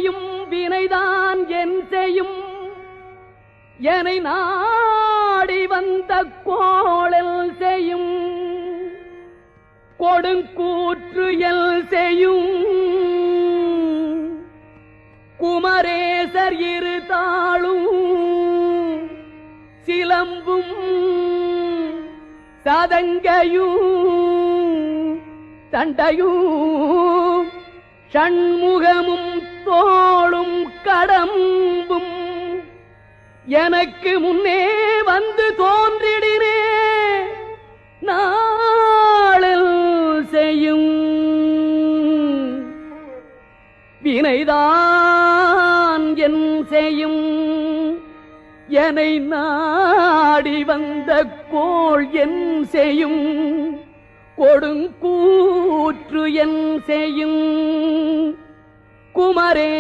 செய்யும் வினைதான் என் செய்யும் என்னை நாடி வந்த கோளல் செய்யும் கொடுங்கூற்று எல் செய்யும் குமரேசர் இரு தாளும் சிலம்பும் சதங்கையும் தண்டையும் ஷண்முகமும் தோளும் கடம்பும் எனக்கு முன்னே வந்து தோன்றிடினே நாளில் செய்யும் வினைதான் என் செய்யும் என்னை நாடி வந்த கோள் என் செய்யும் கொடுங்கூற்று என் செய்யும் குமரே